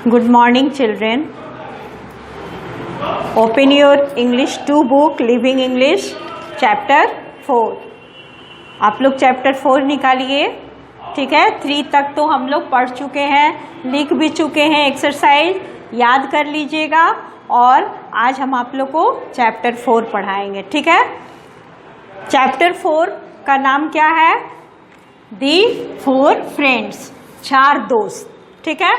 Good morning, children. Open your English 2 book, Living English, Chapter 4. आप लोग Chapter 4 निकालिए, ठीक है। 3 तक तो हम लोग पढ़ चुके हैं, लिख भी चुके हैं, एक्सरसाइज याद कर लीजिएगा। और आज हम आप लोग को Chapter 4 पढ़ाएंगे, ठीक है। Chapter 4 का नाम क्या है? The 4 Friends, 4 दोस्त, ठीक है।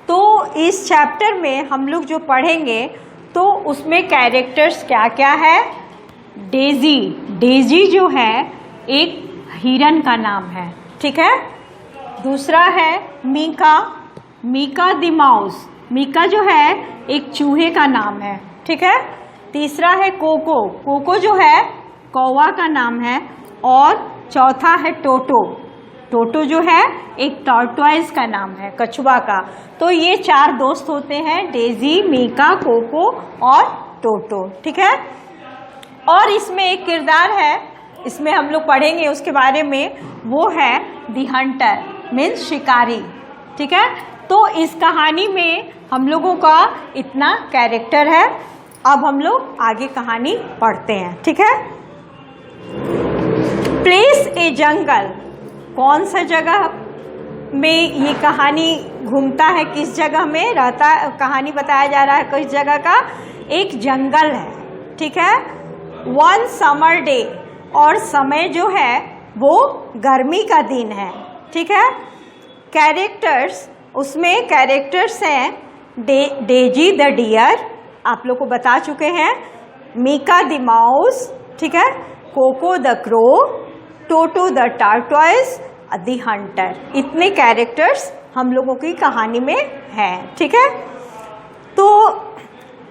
तो इस चैप्टर में हम लोग जो पढ़ेंगे तो उसमें कैरेक्टर्स क्या क्या है? डेजी, डेजी जो है एक हिरन का नाम है, ठीक है। दूसरा है मीका, मीका द माउस, मीका जो है एक चूहे का नाम है, ठीक है। तीसरा है कोको, कोको जो है कौवा का नाम है। और चौथा है टोटो, टोटो जो है एक टॉर्टोइज का नाम है, कछुआ का। तो ये 4 दोस्त होते हैं, डेजी, मीका, कोको और टोटो, ठीक है। और इसमें एक किरदार है, इसमें हम लोग पढ़ेंगे उसके बारे में, वो है दी हंटर, मीन्स शिकारी, ठीक है। तो इस कहानी में हम लोगों का इतना कैरेक्टर है। अब हम लोग आगे कहानी पढ़ते हैं, ठीक है। प्लेस ए जंगल, कौन सा जगह में ये कहानी घूमता है, किस जगह में रहता है, कहानी बताया जा रहा है किस जगह का? एक जंगल है, ठीक है। वन समर डे, और समय जो है वो गर्मी का दिन है, ठीक है। कैरेक्टर्स, उसमें कैरेक्टर्स हैं डेजी द डियर, आप लोग को बता चुके हैं, मीका द माउस, ठीक है, Coco the crow, Toto the tortoise, the hunter. इतने कैरेक्टर्स हम लोगों की कहानी में हैं, ठीक है। तो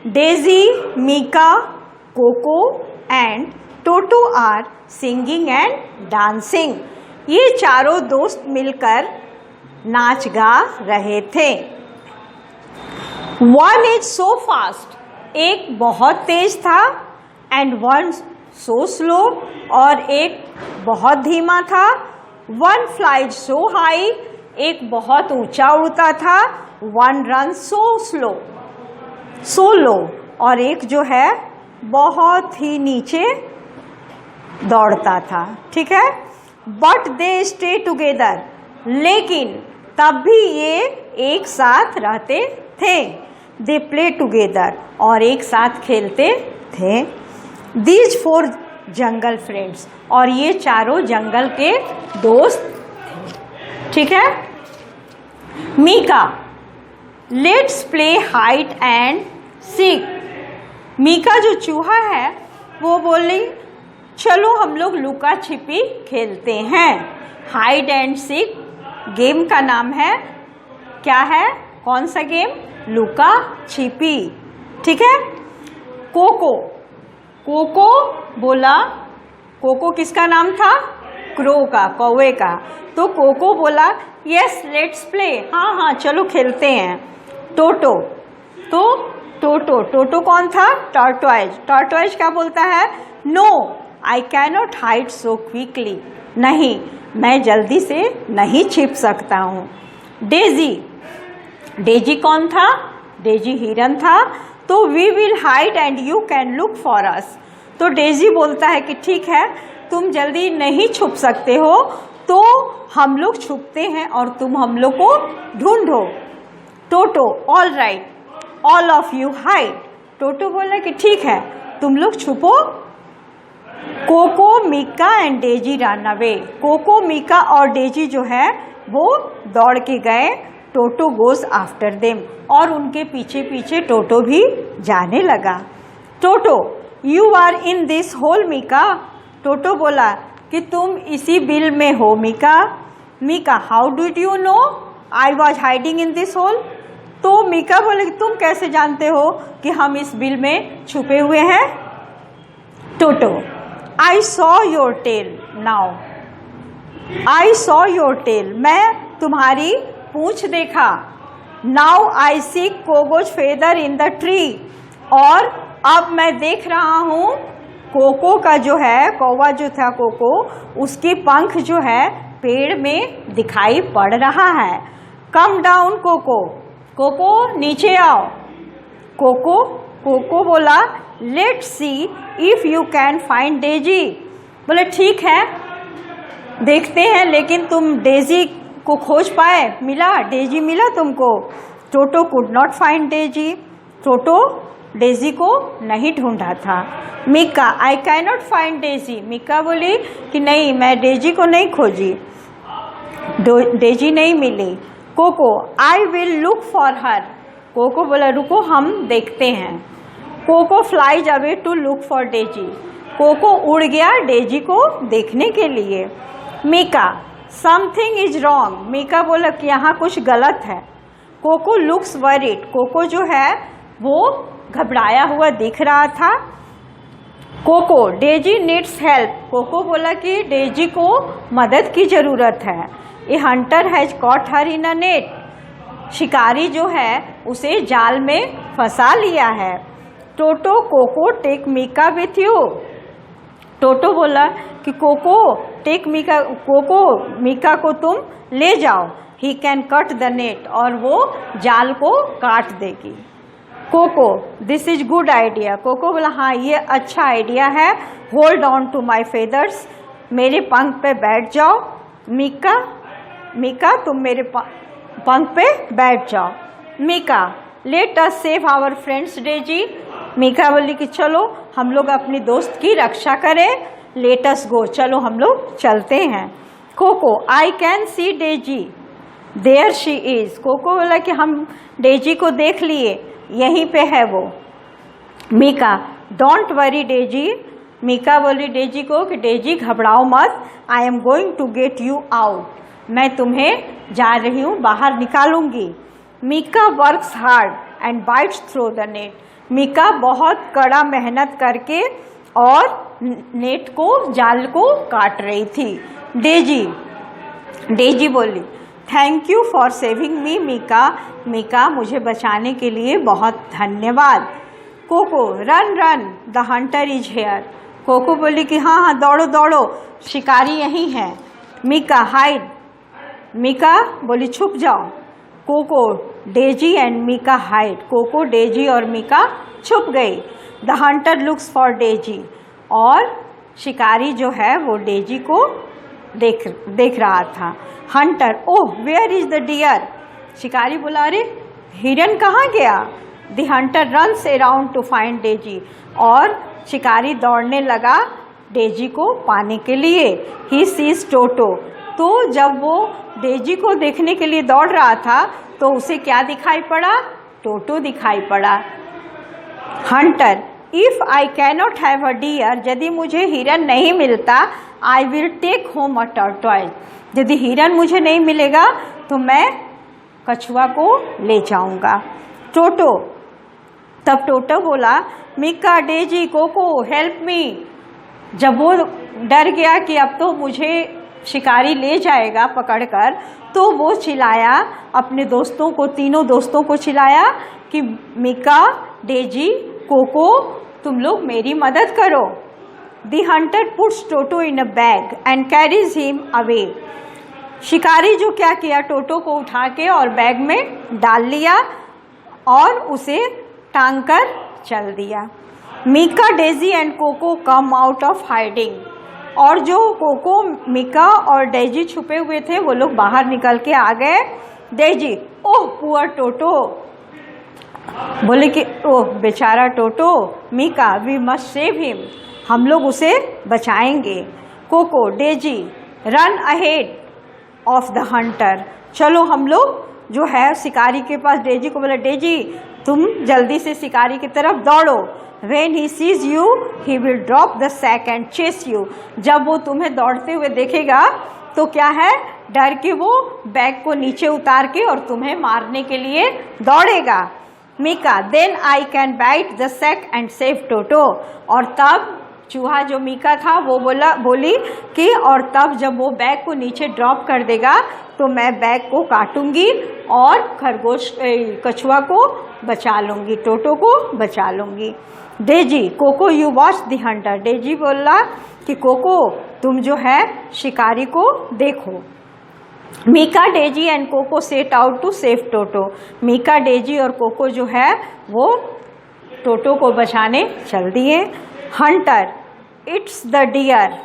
Daisy, Mika, Coco and Toto are singing and dancing. ये चारों दोस्त मिलकर नाच गा रहे थे। वन इज सो फास्ट, एक बहुत तेज था, एंड वन सो स्लो, और एक बहुत धीमा था। वन फ्लाइज सो हाई, एक बहुत ऊंचा उड़ता था। वन रन सो स्लो, सो लो, और एक जो है बहुत ही नीचे दौड़ता था, ठीक है। बट दे स्टे टुगेदर, लेकिन तब भी ये एक साथ रहते थे। दे प्ले टुगेदर, और एक साथ खेलते थे। दीज 4 जंगल फ्रेंड्स, और ये चारों जंगल के दोस्त थे, ठीक है। Mika, let's play hide and seek. Mika जो चूहा है वो बोली, चलो हम लोग लुका छिपी खेलते हैं। हाइड एंड सीक गेम का नाम है। क्या है, कौन सा गेम? लुका छिपी, ठीक है। कोको, कोको बोला, कोको किसका नाम था? क्रो का, कौवे का। तो कोको बोला यस लेट्स प्ले, हाँ हाँ चलो खेलते हैं। टोटो, तो टोटो, टोटो कौन था? टॉर्टोइज। टॉर्टोइज क्या बोलता है? No I cannot hide so quickly, नहीं मैं जल्दी से नहीं छिप सकता हूँ। डेजी, डेजी कौन था? डेजी हिरन था। तो we will hide and you can look for us. तो डेजी बोलता है कि ठीक है, तुम जल्दी नहीं छुप सकते हो, तो हम लोग छुपते हैं और तुम हम लोग को ढूंढो। Toto, all right all of you hide. Toto बोला कि ठीक है तुम लोग छुपो। Coco, Mika and Daisy run away. Coco, Mika और डेजी जो है वो दौड़ के गए। टोटो गोज आफ्टर देम, और उनके पीछे पीछे टोटो भी जाने लगा। Toto, you are in this hole Mika. Toto बोला कि तुम इसी बिल में हो Mika. Mika, how did you know I was hiding in this hole. तो मीका बोले कि तुम कैसे जानते हो कि हम इस बिल में छुपे हुए हैं। Toto, I saw your tail now, I saw your tail, मैं तुम्हारी पूंछ देखा। Now I see Coco's feather in the tree, और अब मैं देख रहा हूँ कोको का जो है, कौवा जो था कोको, उसके पंख जो है पेड़ में दिखाई पड़ रहा है। कम डाउन कोको, कोको नीचे आओ। कोको बोला let's see if you can find Daisy. बोले ठीक है देखते हैं, लेकिन तुम डेजी को खोज पाए, मिला, डेजी मिला तुमको? Toto could not find Daisy. Toto Daisy को नहीं ढूंढा था। Mika I can not find Daisy. Mika बोली कि नहीं, मैं डेजी को नहीं खोजी, डेजी नहीं मिली। Coco I will look for her. Coco बोला रुको हम देखते हैं। Coco flies away to look for Daisy. Coco उड़ गया डेजी को देखने के लिए। Mika something is wrong. Mika बोला कि यहाँ कुछ गलत है। Cocoa looks worried. कोको जो है वो घबराया हुआ दिख रहा था। Coco Daisy needs help. Coco बोला कि डेजी को मदद की ज़रूरत है। A hunter has caught her in a net. शिकारी जो है उसे जाल में फंसा लिया है। Toto Coco take Mika with you. Toto बोला कि Coco take Mika, Coco Mika को तुम ले जाओ। He can cut the net, और वो जाल को काट देगी। Coco this is good idea. Coco बोला हाँ ये अच्छा आइडिया है। Hold on to my feathers. मेरे पंख पे बैठ जाओ। मिका तुम मेरे पंख पे बैठ जाओ। Mika let us save our friends Daisy. Mika बोली कि चलो हम लोग अपनी दोस्त की रक्षा करें। लेट अस गो, चलो हम लोग चलते हैं। Coco I can see Daisy there she is. Coco बोला कि हम डेजी को देख लिए, यहीं पे है वो। Mika don't worry Daisy. Mika बोली डेजी को कि डेजी घबराओ मत, I am going to get you out. मैं तुम्हें जा रही हूँ, बाहर निकालूंगी। Mika works hard and bites through the net. Mika बहुत कड़ा मेहनत करके और नेट को, जाल को काट रही थी। डेजी बोली thank you for saving me Mika. Mika मुझे बचाने के लिए बहुत धन्यवाद। Coco run the hunter is here. Coco बोली कि हाँ हाँ दौड़ो दौड़ो, शिकारी यहीं है। मिका हाइड। मिका बोली छुप जाओ। Coco Daisy and Mika hide. Coco Daisy और मिका छुप गई। The hunter looks for Daisy. और शिकारी जो है वो डेजी को देख रहा था। Hunter oh where is the deer. शिकारी बोला अरे हिरन कहाँ गया। The hunter runs around to find Daisy. और शिकारी दौड़ने लगा डेजी को पाने के लिए। He sees Toto. तो जब वो डेजी को देखने के लिए दौड़ रहा था तो उसे क्या दिखाई पड़ा? टोटो दिखाई पड़ा। Hunter if I cannot have a deer. यदि मुझे हिरन नहीं मिलता I will take home a tortoise. यदि हिरन मुझे नहीं मिलेगा तो मैं कछुआ को ले जाऊंगा। टोटो तब टोटो बोला Mika Daisy Coco help me. जब वो डर गया कि अब तो मुझे शिकारी ले जाएगा पकड़कर, तो वो चिल्लाया अपने दोस्तों को, तीनों दोस्तों को चिल्लाया कि मिका डेजी कोको तुम लोग मेरी मदद करो। The hunter puts Toto in a bag and carries him away. शिकारी जो क्या किया, टोटो को उठा के और बैग में डाल लिया और उसे टांग कर चल दिया। Mika Daisy and Coco come out of hiding. और जो कोको मिका और डेजी छुपे हुए थे वो लोग बाहर निकल के आ गए। Daisy oh poor Toto. बोले कि ओह बेचारा Toto. Mika we must save him. हम लोग उसे बचाएंगे। Coco Daisy run ahead of the hunter. चलो हम लोग जो है शिकारी के पास। डेजी को बोला डेजी तुम जल्दी से शिकारी की तरफ दौड़ो। When he sees you, he will drop the sack and chase you. जब वो तुम्हें दौड़ते हुए देखेगा तो क्या है, डर के वो बैग को नीचे उतार के और तुम्हें मारने के लिए दौड़ेगा। Mika then I can bite the sack and save Toto. और तब चूहा जो मिका था वो बोली कि और तब जब वो बैग को नीचे ड्रॉप कर देगा तो मैं बैग को काटूंगी और खरगोश कछुआ को बचा लूँगी, टोटो को बचा लूँगी। Daisy Coco you watch the hunter. Daisy बोला कि कोको तुम जो है शिकारी को देखो। Mika, Daisy and Coco set out to save Toto. Mika, Daisy और कोको जो है वो टोटो को बचाने चल दिए। Hunter, it's the deer.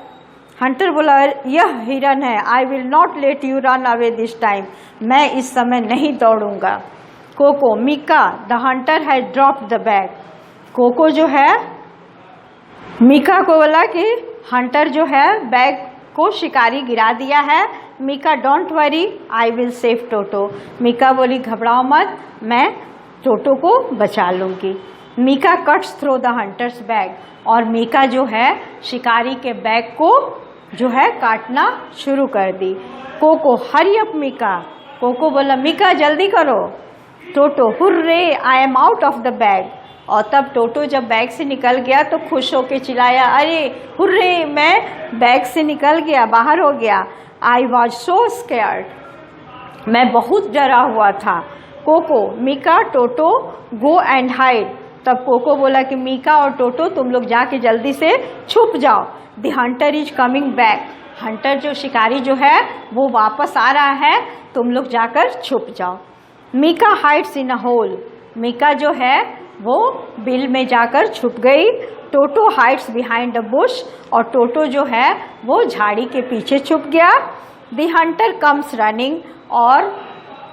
Hunter बोला यह हिरन है। I will not let you run away this time. मैं इस समय नहीं दौड़ूंगा। Coco, Mika, the hunter has dropped the bag. Cocoa जो है मीका को बोला कि हंटर जो है बैग को शिकारी गिरा दिया है। Mika, don't worry, I will save Toto. Mika बोली घबराओ मत, मैं टोटो को बचा लूँगी। Mika cuts through the hunter's bag. और मीका जो है शिकारी के बैग को जो है काटना शुरू कर दी। Coco, hurry up Mika. Coco बोला मीका जल्दी करो। Toto, hurray, I am out of the bag. और तब टोटो जब बैग से निकल गया तो खुश होकर चिल्लाया, अरे हुर्रे, मैं बैग से निकल गया, बाहर हो गया। आई वॉज सो स्कैर्ड, मैं बहुत डरा हुआ था। Coco, Mika, Toto, go and hide. तब कोको बोला कि मीका और टोटो तुम लोग जाके जल्दी से छुप जाओ। The hunter is coming back. Hunter जो शिकारी जो है वो वापस आ रहा है, तुम लोग जाकर छुप जाओ। Mika hides in a hole. Mika जो है वो बिल में जाकर छुप गई। Toto hides behind a bush. और टोटो जो है वो झाड़ी के पीछे छुप गया। The Hunter comes running. और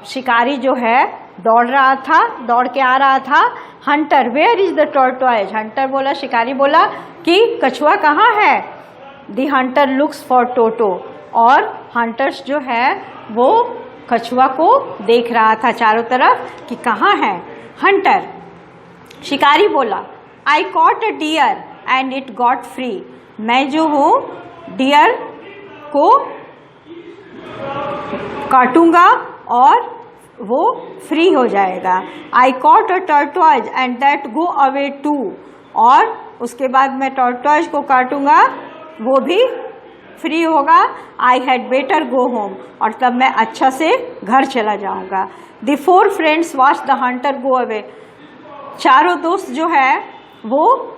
शिकारी जो है दौड़ रहा था, दौड़ के आ रहा था। Hunter, where is the tortoise. Hunter बोला, शिकारी बोला कि कछुआ कहाँ है। The hunter looks for Toto. और हंटर्स जो है वो कछुआ को देख रहा था चारों तरफ कि कहाँ है। हंटर, शिकारी बोला, I caught a deer and it got free. मैं जो हूँ डियर को काटूंगा और वो फ्री हो जाएगा। I caught a tortoise and that go away too. और उसके बाद मैं टर्टोइज को काटूंगा, वो भी फ्री होगा। I had better go home. और तब मैं अच्छा से घर चला जाऊंगा। The four friends watch the Hunter go away. चारों दोस्त जो है वो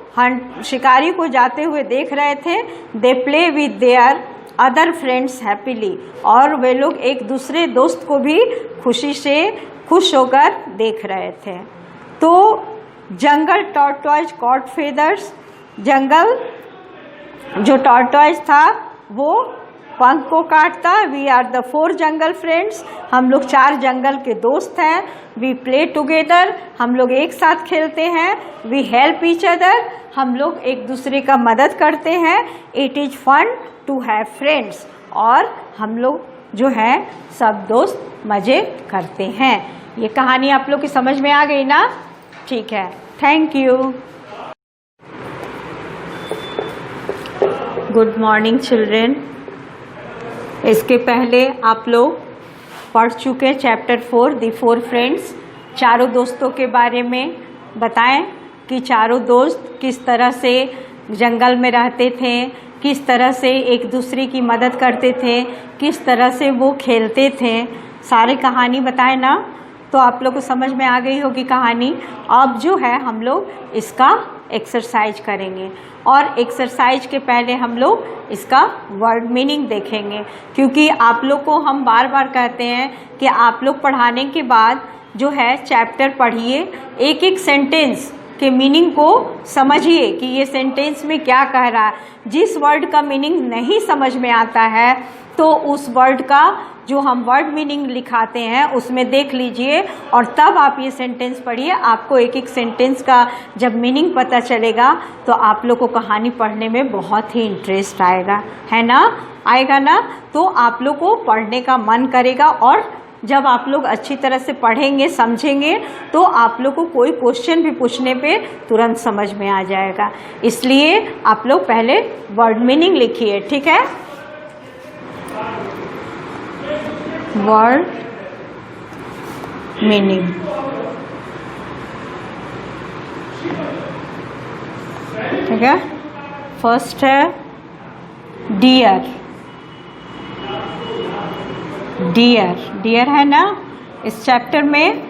शिकारी को जाते हुए देख रहे थे। They play with their other friends happily. और वे लोग एक दूसरे दोस्त को भी खुशी से खुश होकर देख रहे थे। तो जंगल टॉर्टोइज कॉट फेदर्स। जंगल जो टॉर्टोइज था वो पंख को काटता। We are the four jungle friends. हम लोग 4 जंगल के दोस्त हैं। We play together. हम लोग एक साथ खेलते हैं। We help each other. हम लोग एक दूसरे का मदद करते हैं। It is fun to have friends. और हम लोग जो है सब दोस्त मज़े करते हैं। ये कहानी आप लोग की समझ में आ गई ना? ठीक है, thank you. Good morning children. इसके पहले आप लोग पढ़ चुके चैप्टर 4 द 4 फ्रेंड्स। चारों दोस्तों के बारे में बताएं कि चारों दोस्त किस तरह से जंगल में रहते थे, किस तरह से एक दूसरे की मदद करते थे, किस तरह से वो खेलते थे। सारी कहानी बताएं ना, तो आप लोग को समझ में आ गई होगी कहानी। अब जो है हम लोग इसका एक्सरसाइज करेंगे। और एक्सरसाइज के पहले हम लोग इसका वर्ड मीनिंग देखेंगे, क्योंकि आप लोग को हम बार बार कहते हैं कि आप लोग पढ़ाने के बाद जो है चैप्टर पढ़िए, एक एक सेंटेंस के मीनिंग को समझिए कि ये सेंटेंस में क्या कह रहा है। जिस वर्ड का मीनिंग नहीं समझ में आता है तो उस वर्ड का जो हम वर्ड मीनिंग लिखाते हैं उसमें देख लीजिए और तब आप ये सेंटेंस पढ़िए। आपको एक एक सेंटेंस का जब मीनिंग पता चलेगा तो आप लोग को कहानी पढ़ने में बहुत ही इंटरेस्ट आएगा, है ना? आएगा ना? तो आप लोग को पढ़ने का मन करेगा। और जब आप लोग अच्छी तरह से पढ़ेंगे, समझेंगे, तो आप लोग को कोई क्वेश्चन भी पूछने पे तुरंत समझ में आ जाएगा। इसलिए आप लोग पहले वर्ड मीनिंग लिखिए, ठीक है? Word meaning. ठीक है, फर्स्ट है डियर। डियर, डियर है ना इस चैप्टर में।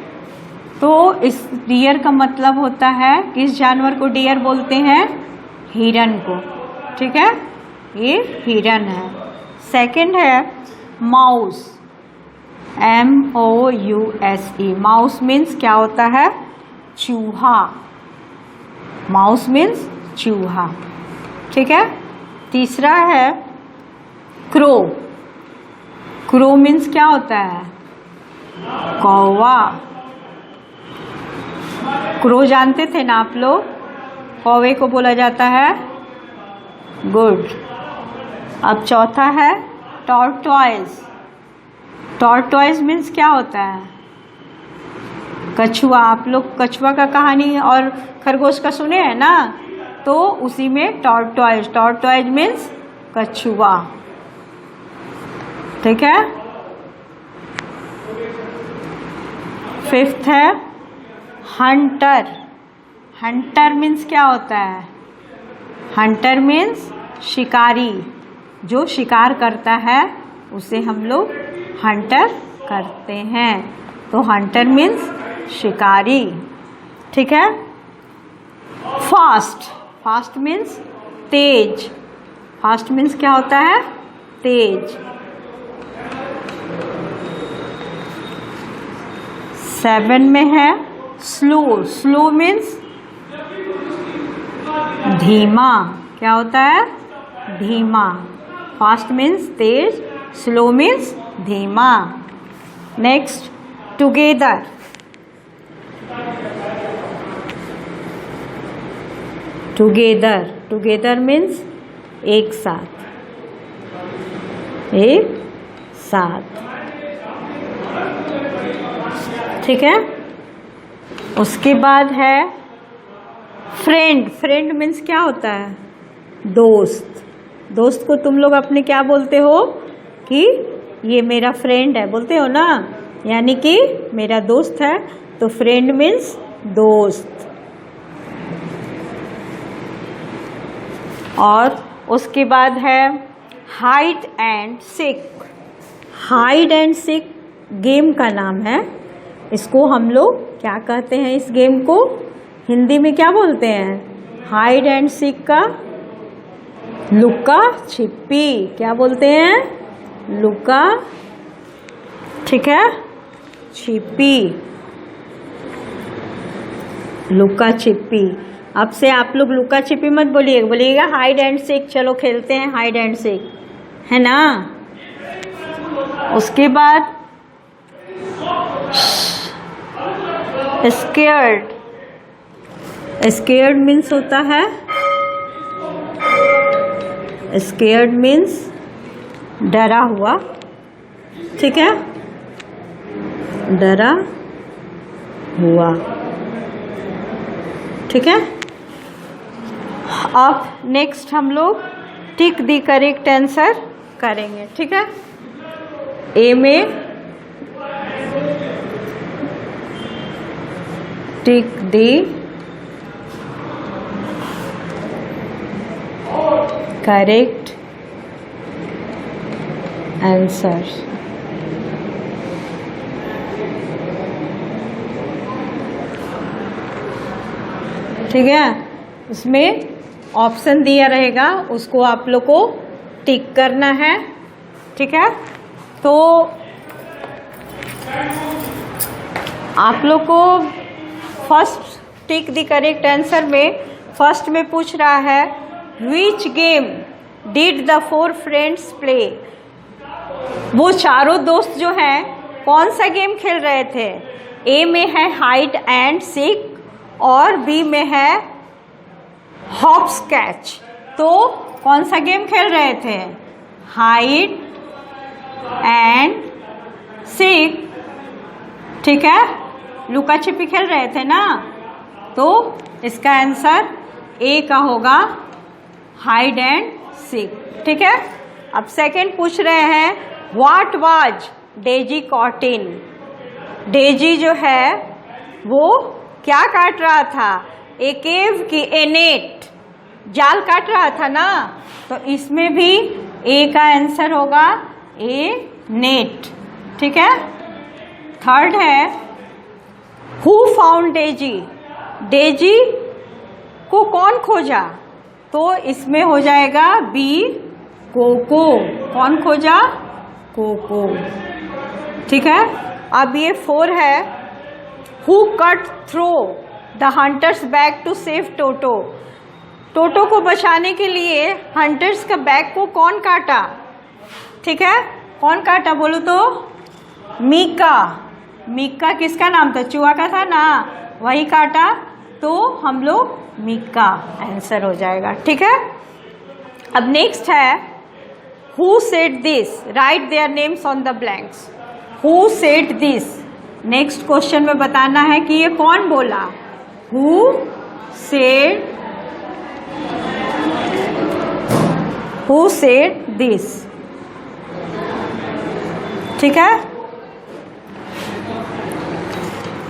तो इस डियर का मतलब होता है, किस जानवर को डियर बोलते हैं? हिरन को। ठीक है, ये हिरन है। सेकंड है माउस। MOUSE, माउस मीन्स क्या होता है? चूहा। माउस मीन्स चूहा। ठीक है। तीसरा है क्रो। क्रो मीन्स क्या होता है? कौवा। क्रो जानते थे ना आप लोग? कौवे को बोला जाता है गुड। अब चौथा है टॉर्टॉइज। टॉर्टॉइज मीन्स क्या होता है? कछुआ। आप लोग कछुआ का कहानी और खरगोश का सुने हैं ना, तो उसी में टॉर्टॉइज। टॉर्टॉइज मीन्स कछुआ। ठीक है। फिफ्थ है हंटर। हंटर मीन्स क्या होता है? हंटर मीन्स शिकारी। जो शिकार करता है उसे हम लोग हंटर करते हैं। तो हंटर मीन्स शिकारी। ठीक है। फास्ट। फास्ट मीन्स तेज। फास्ट मीन्स क्या होता है? तेज। 7 में है स्लो। स्लो मीन्स धीमा। क्या होता है? धीमा। फास्ट मीन्स तेज, स्लो मीन्स धीमा। Next together. Together. Together means एक साथ। एक साथ। ठीक है। उसके बाद है फ्रेंड। फ्रेंड मीन्स क्या होता है? दोस्त। दोस्त को तुम लोग अपने क्या बोलते हो? कि ये मेरा फ्रेंड है, बोलते हो ना, यानी कि मेरा दोस्त है। तो फ्रेंड मीन्स दोस्त। और उसके बाद है hide and seek. Hide and seek game का नाम है। इसको हम लोग क्या कहते हैं? इस गेम को हिंदी में क्या बोलते हैं? हाइड एंड सीक का लुका छिपी। क्या बोलते हैं? लुका, ठीक है, छिपी। लुका छिपी। अब से आप लोग लुका छिपी मत बोलिएगा, बोलिएगा हाइड एंड सीक। चलो खेलते हैं हाइड एंड सीक, है ना। उसके बाद स्केयर्ड। स्केयर्ड मीन्स होता है, स्केयर्ड मीन्स डरा हुआ। ठीक है, डरा हुआ। ठीक है। अब नेक्स्ट हम लोग टिक द करेक्ट आंसर करेंगे। ठीक है। ए में टिक द करेक्ट आंसर। ठीक है। उसमें ऑप्शन दिया रहेगा, उसको आप लोग को टिक करना है। ठीक है। तो आप लोग को first tick the correct answer में फर्स्ट में पूछ रहा है which game did the 4 friends play. वो चारों दोस्त जो हैं कौन सा गेम खेल रहे थे? ए में है हाइड एंड सीक और बी में है हॉप्स कैच। तो कौन सा गेम खेल रहे थे? Hide and seek. ठीक है, लुका छिपी खेल रहे थे ना। तो इसका आंसर ए का होगा, हाइड एंड सीक। ठीक है। अब सेकंड पूछ रहे हैं what was Daisy caught in. Daisy जो है वो क्या काट रहा था? ए केव की ए नेट, जाल काट रहा था ना। तो इसमें भी ए का आंसर होगा ए नेट। ठीक है। थर्ड है हु फाउंड डेजी। डेजी को कौन खोजा? तो इसमें हो जाएगा बी कोको। कौन खोजा? कोको। ठीक है। अब ये 4 है, who cut through the hunter's bag to save Toto. Toto को बचाने के लिए हंटर्स का बैग को कौन काटा? ठीक है, कौन काटा बोलो तो? मीका। मीका किसका नाम था? चूहा का था ना, वही काटा, तो हम लोग मीका आंसर हो जाएगा। ठीक है। अब नेक्स्ट है, who said this, right their names on the blanks. Who said this, next question में बताना है कि ये कौन बोला। Who said this. ठीक है,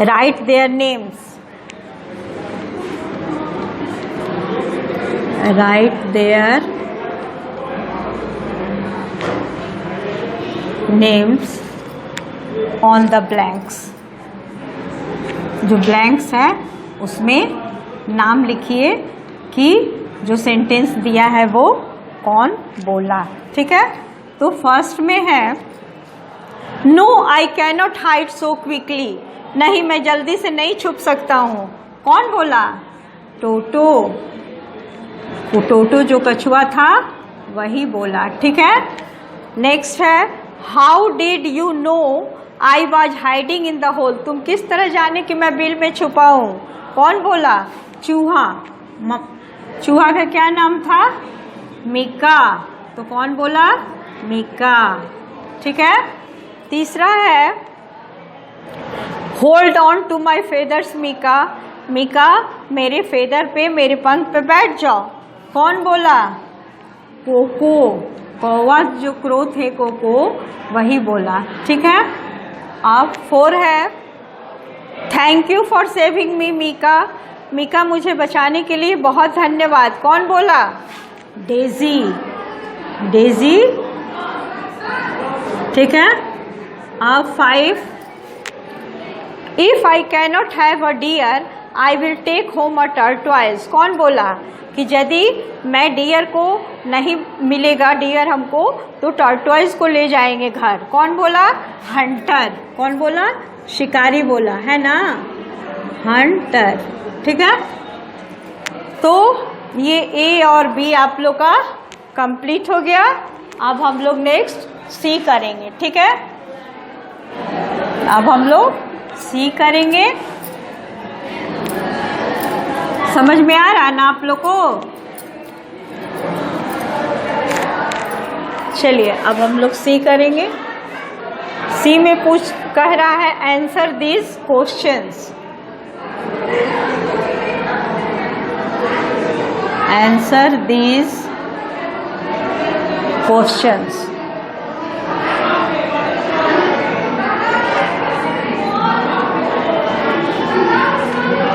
right their names, right their names on the blanks. जो ब्लैंक्स है उसमें नाम लिखिए कि जो सेंटेंस दिया है वो कौन बोला। ठीक है, तो फर्स्ट में है, no I cannot hide so quickly, नहीं मैं जल्दी से नहीं छुप सकता हूँ। कौन बोला? टोटो। वो टोटो जो कछुआ था वही बोला। ठीक है। नेक्स्ट है, how did you know I was hiding in the hole, तुम किस तरह जाने कि मैं बिल में छुपा हूँ? कौन बोला? चूहा। चूहा का क्या नाम था? मीका। तो कौन बोला? मीका। ठीक है। तीसरा है, hold on to my feathers Mika, Mika मेरे फेदर पे, मेरे पंख पे बैठ जाओ। कौन बोला? कोको। कौवा जो क्रो थे कोको, वही बोला। ठीक है। अब 4 है, thank you for saving me Mika, Mika मुझे बचाने के लिए बहुत धन्यवाद। कौन बोला? डेजी। डेजी। ठीक है। अब 5, if I cannot have a deer I will take home a tortoise. कौन बोला कि यदि मैं डियर को नहीं मिलेगा, डियर हमको, तो टर्टवाइज को ले जाएंगे घर। कौन बोला? हंटर। कौन बोला? शिकारी बोला, है ना, हंटर। ठीक है। तो ये ए और बी आप लोग का कंप्लीट हो गया। अब हम लोग नेक्स्ट सी करेंगे। ठीक है, अब हम लोग सी करेंगे। समझ में आ रहा ना आप लोग को? चलिए अब हम लोग सी करेंगे। सी में कह रहा है answer this questions. Answer this questions.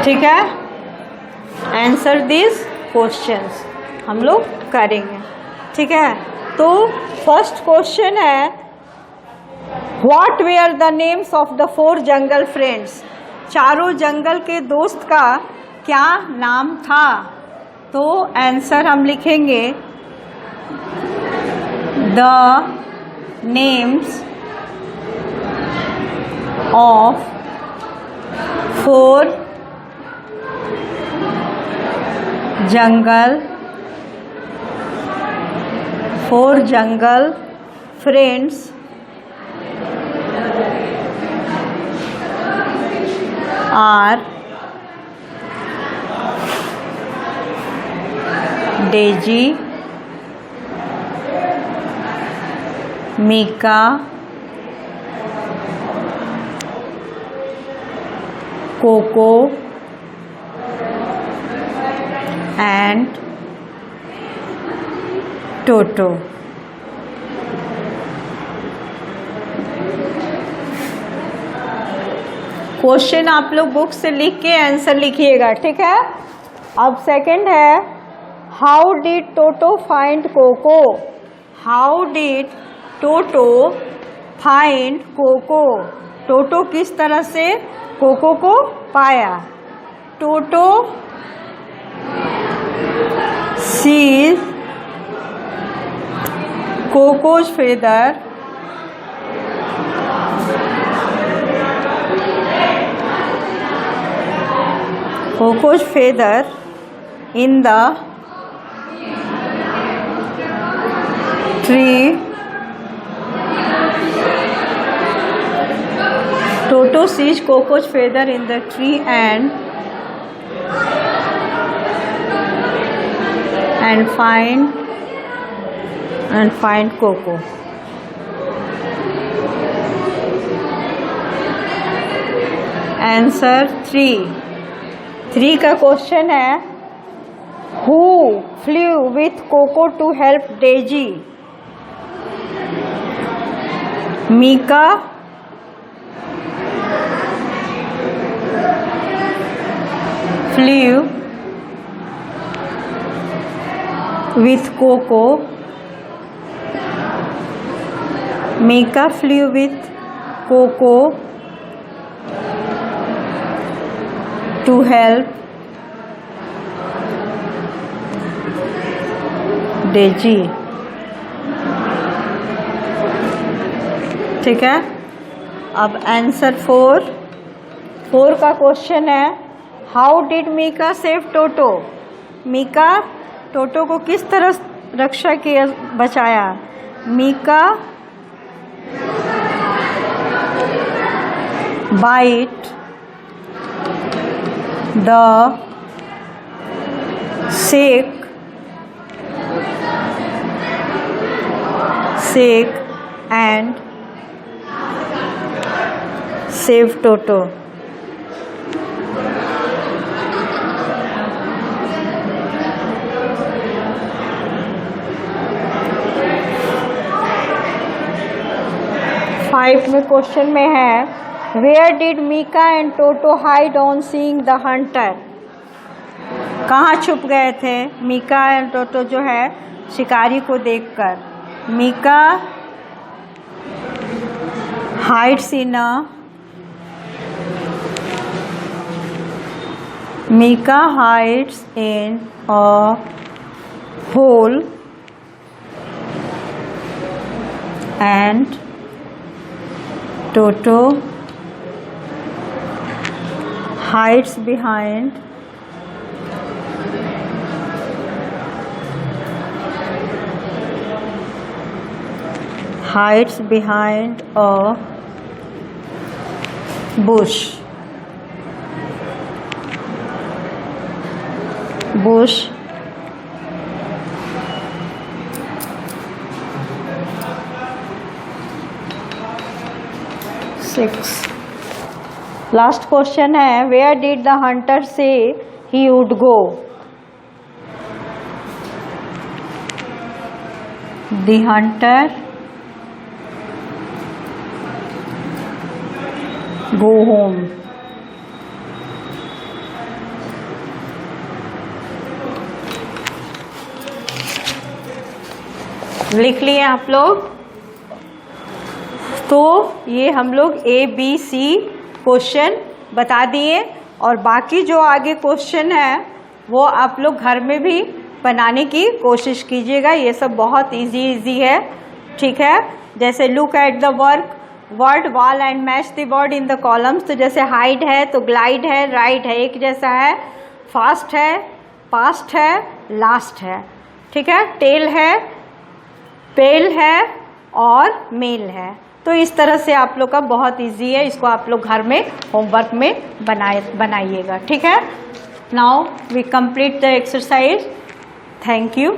ठीक है, आंसर दिस क्वेश्चंस हम लोग करेंगे। ठीक है, तो फर्स्ट क्वेश्चन है, what were the names of the 4 jungle friends, चारों जंगल के दोस्त का क्या नाम था? तो आंसर हम लिखेंगे, the names of 4 jungle friends are Daisy, Mika, Coco and Toto. Question आप लोग बुक से लिख के आंसर लिखिएगा। ठीक है। अब सेकंड है, how did Toto find Coco, how did Toto find Coco, Toto किस तरह से कोको को पाया? Toto sees Coco's feather cockroach feather in the tree. Toto sees cockroach feather in the tree and find Coco. Answer 3 का question है who flew with Coco to help Daisy? Mika, flew with Coco. Mika flew with Coco to help Daisy. ठीक है, अब answer 4 का question है how did Mika save Toto? Mika Toto को किस तरह रक्षा किया, बचाया? Mika bite the snake and save Toto. Five में क्वेश्चन में है where did Mika and Toto hide on seeing the hunter? कहाँ छुप गए थे मीका एंड टोटो जो है शिकारी को देखकर? Mika hides in a Mika hides in a hole and Toto hides behind a bush. 6 last question है वेयर डिड द हंटर से he would go? The Hunter go home. लिख लिए आप लोग? तो ये हम लोग ABC क्वेश्चन बता दिए और बाकी जो आगे क्वेश्चन है वो आप लोग घर में भी बनाने की कोशिश कीजिएगा। ये सब बहुत इजी है, ठीक है। जैसे look at the word wall and match the word in the columns. तो जैसे हाइड है तो ग्लाइड है, राइड है, एक जैसा है। फास्ट है, पास्ट है, लास्ट है, ठीक है। टेल है, पेल है और मेल है। तो इस तरह से आप लोग का बहुत इजी है, इसको आप लोग घर में होमवर्क में बनाइएगा, ठीक है। Now we complete the exercise. Thank you.